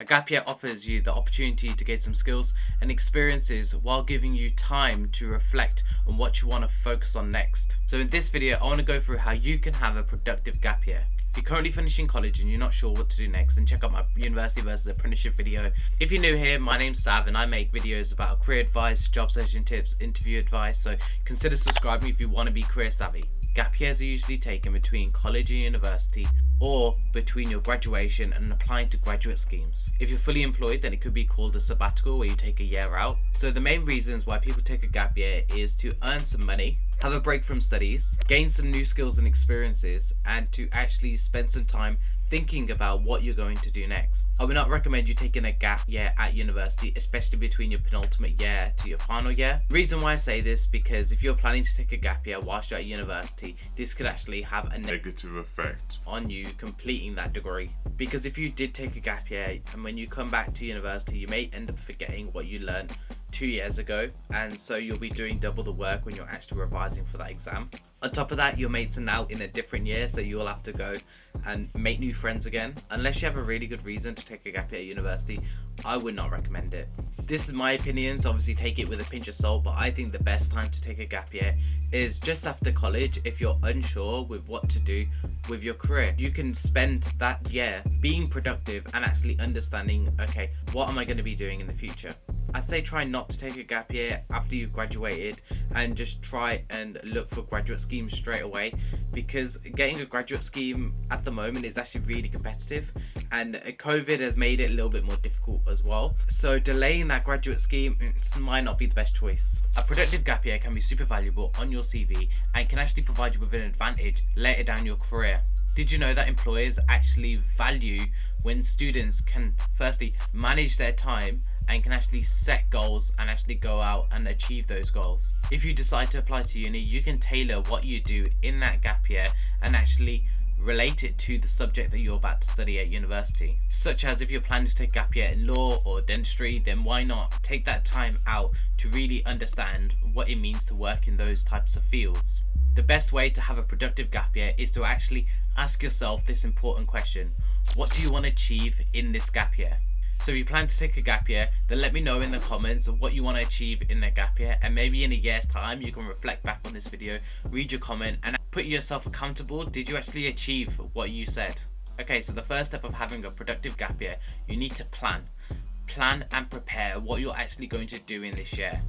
A gap year offers you the opportunity to gain some skills and experiences while giving you time to reflect on what you want to focus on next. So in this video, I want to go through how you can have a productive gap year. If you're currently finishing college and you're not sure what to do next, then check out my university versus apprenticeship video. If you're new here, my name's Sav and I make videos about career advice, job searching tips, interview advice, so consider subscribing if you want to be career savvy. Gap years are usually taken between college and university, or between your graduation and applying to graduate schemes. If you're fully employed, then it could be called a sabbatical, where you take a year out. So the main reasons why people take a gap year is to earn some money, have a break from studies, gain some new skills and experiences, and to actually spend some time thinking about what you're going to do next. I would not recommend you taking a gap year at university, especially between your penultimate year to your final year. The reason why I say this, because if you're planning to take a gap year whilst you're at university, this could actually have a negative effect on you completing that degree. Because if you did take a gap year and when you come back to university, you may end up forgetting what you learned 2 years ago, and so you'll be doing double the work when you're actually revising for that exam. On top of that, your mates are now in a different year, so you'll have to go and make new friends again. Unless you have a really good reason to take a gap year at university, I would not recommend it. This is my opinion, so obviously take it with a pinch of salt, but I think the best time to take a gap year is just after college. If you're unsure with what to do with your career, you can spend that year being productive and actually understanding, okay, what am I going to be doing in the future? I'd say try not to take a gap year after you've graduated and just try and look for graduate schemes straight away, because getting a graduate scheme at the moment is actually really competitive, and COVID has made it a little bit more difficult as well. So delaying that graduate scheme might not be the best choice. A productive gap year can be super valuable on your CV and can actually provide you with an advantage later down your career. Did you know that employers actually value when students can firstly manage their time and can actually set goals and actually go out and achieve those goals? If you decide to apply to uni, you can tailor what you do in that gap year and actually relate it to the subject that you're about to study at university. Such as if you're planning to take a gap year in law or dentistry, then why not take that time out to really understand what it means to work in those types of fields. The best way to have a productive gap year is to actually ask yourself this important question: what do you want to achieve in this gap year? So if you plan to take a gap year, then let me know in the comments of what you want to achieve in the gap year, and maybe in a year's time you can reflect back on this video, read your comment and put yourself accountable. Did you actually achieve what you said? Okay, so the first step of having a productive gap year, you need to plan and prepare what you're actually going to do in this year.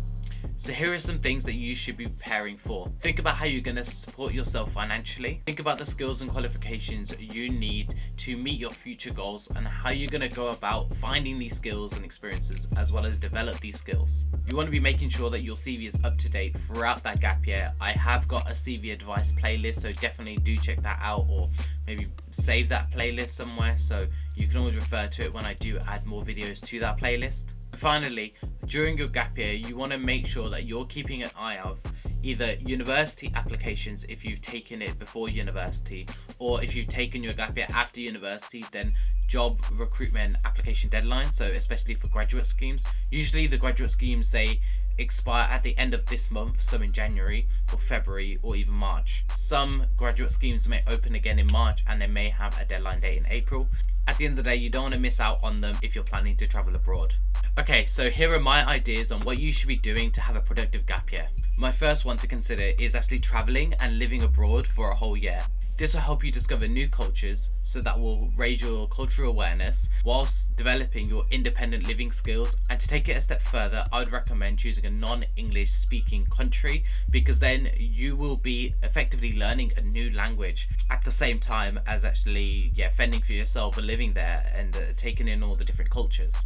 So here are some things that you should be preparing for. Think about how you're going to support yourself financially. Think about the skills and qualifications you need to meet your future goals and how you're going to go about finding these skills and experiences, as well as develop these skills. You want to be making sure that your CV is up to date throughout that gap year. I have got a CV advice playlist, so definitely do check that out, or maybe save that playlist somewhere so you can always refer to it when I do add more videos to that playlist. Finally, during your gap year, you want to make sure that you're keeping an eye of either university applications if you've taken it before university, or if you've taken your gap year after university, then job recruitment application deadlines. So especially for graduate schemes, usually the graduate schemes, they expire at the end of this month, so in January or February or even March. Some graduate schemes may open again in March and they may have a deadline date in April. At the end of the day, you don't want to miss out on them if you're planning to travel abroad. Okay, so here are my ideas on what you should be doing to have a productive gap year. My first one to consider is actually traveling and living abroad for a whole year. This will help you discover new cultures, so that will raise your cultural awareness whilst developing your independent living skills. And to take it a step further, I would recommend choosing a non-English speaking country, because then you will be effectively learning a new language at the same time as actually fending for yourself and living there and taking in all the different cultures.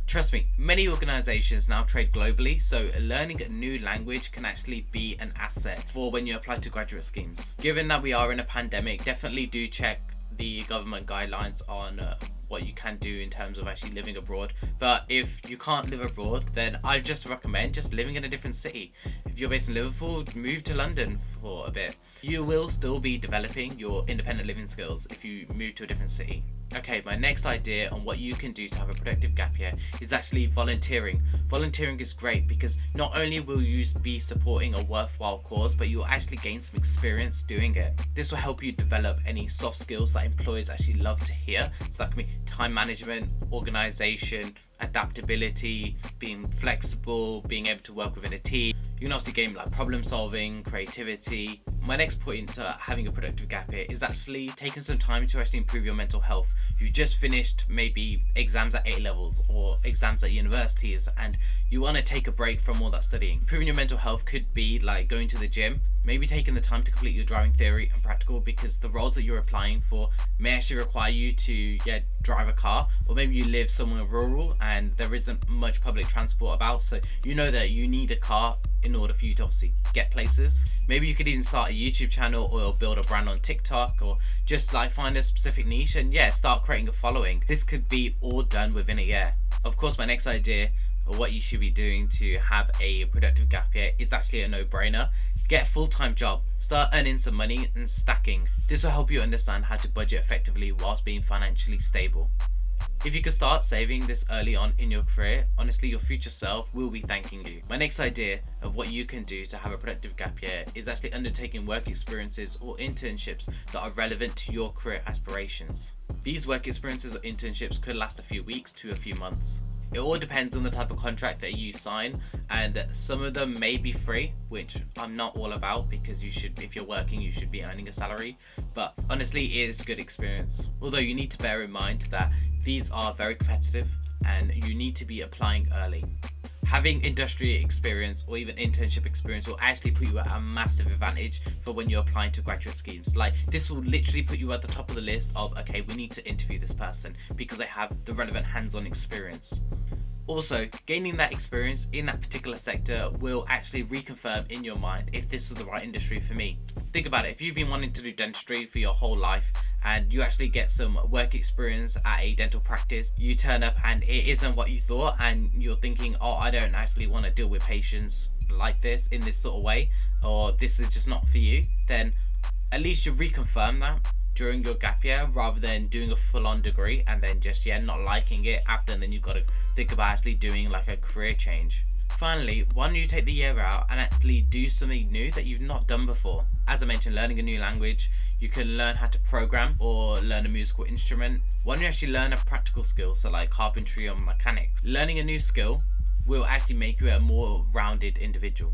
Trust me, many organizations now trade globally, so learning a new language can actually be an asset for when you apply to graduate schemes. Given that we are in a pandemic, definitely do check the government guidelines on what you can do in terms of actually living abroad. But if you can't live abroad, then I just recommend just living in a different city. If you're based in Liverpool, move to London for a bit. You will still be developing your independent living skills if you move to a different city. Okay, my next idea on what you can do to have a productive gap year is actually volunteering. Volunteering is great because not only will you be supporting a worthwhile cause, but you'll actually gain some experience doing it. This will help you develop any soft skills that employers actually love to hear. So that can be time management, organization, adaptability, being flexible, being able to work within a team. You can also gain like problem solving, creativity. My next point to having a productive gap year is actually taking some time to actually improve your mental health. You just finished maybe exams at A levels or exams at universities, and you want to take a break from all that studying. Improving your mental health could be like going to the gym, maybe taking the time to complete your driving theory and practical, because the roles that you're applying for may actually require you to drive a car, or maybe you live somewhere rural and there isn't much public transport about, so you know that you need a car in order for you to obviously get places. Maybe you could even start a YouTube channel or build a brand on TikTok, or just like find a specific niche and start creating a following. This could be all done within a year. Of course, my next idea of what you should be doing to have a productive gap year is actually a no-brainer. Get a full-time job, start earning some money and stacking. This will help you understand how to budget effectively whilst being financially stable. If you can start saving this early on in your career, honestly, your future self will be thanking you. My next idea of what you can do to have a productive gap year is actually undertaking work experiences or internships that are relevant to your career aspirations. These work experiences or internships could last a few weeks to a few months. It all depends on the type of contract that you sign, and some of them may be free, which I'm not all about, because if you're working, you should be earning a salary. But honestly, it is a good experience. Although you need to bear in mind that these are very competitive and you need to be applying early. Having industry experience or even internship experience will actually put you at a massive advantage for when you're applying to graduate schemes. Like, this will literally put you at the top of the list of, okay, we need to interview this person because they have the relevant hands-on experience. Also, gaining that experience in that particular sector will actually reconfirm in your mind if this is the right industry for me. Think about it, if you've been wanting to do dentistry for your whole life and you actually get some work experience at a dental practice, you turn up and it isn't what you thought, and you're thinking, oh, I don't actually want to deal with patients like this in this sort of way, or this is just not for you, then at least you reconfirm that during your gap year, rather than doing a full-on degree and then just not liking it after, and then you've got to think about actually doing like a career change. Finally, why don't you take the year out and actually do something new that you've not done before? As I mentioned, learning a new language, you can learn how to program or learn a musical instrument. Why don't you actually learn a practical skill, so like carpentry or mechanics? Learning a new skill will actually make you a more rounded individual.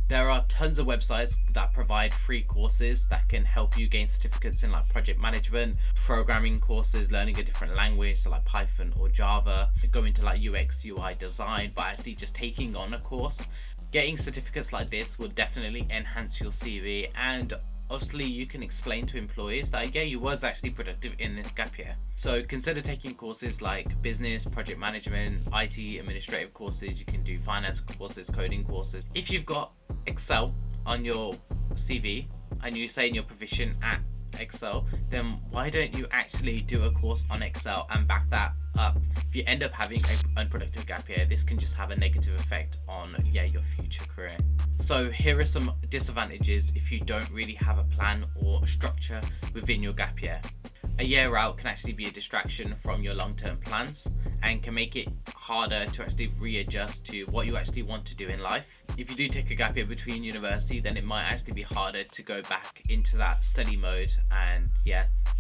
There are tons of websites that provide free courses that can help you gain certificates in like project management, programming courses, learning a different language, so like Python or Java, going to like UX, UI design, but actually just taking on a course. Getting certificates like this will definitely enhance your CV, and obviously you can explain to employers that you was actually productive in this gap year. So consider taking courses like business, project management, IT, administrative courses. You can do finance courses, coding courses. If you've got Excel on your CV and you say you're proficient at Excel, then why don't you actually do a course on Excel and back that up? If you end up having an unproductive gap year, this can just have a negative effect on your future career. So here are some disadvantages if you don't really have a plan or a structure within your gap year. A year out can actually be a distraction from your long-term plans and can make it harder to actually readjust to what you actually want to do in life. If you do take a gap year between university, then it might actually be harder to go back into that study mode and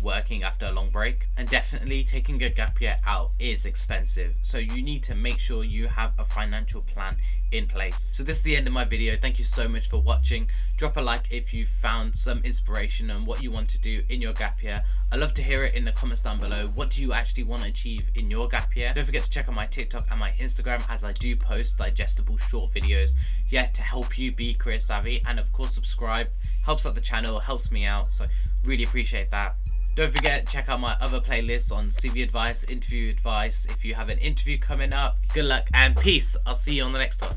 working after a long break. And definitely taking a gap year out is expensive, so you need to make sure you have a financial plan in place. So this is the end of my video. Thank you so much for watching. Drop a like if you found some inspiration on what you want to do in your gap year. I'd love to hear it in the comments down below. What do you actually want to achieve in your gap year? Don't forget to check out my TikTok and my Instagram, as I do post digestible short videos to help you be career savvy. And of course, subscribe, helps out the channel, helps me out, so really appreciate that. Don't forget, check out my other playlists on CV advice, interview advice. If you have an interview coming up, good luck and peace. I'll see you on the next one.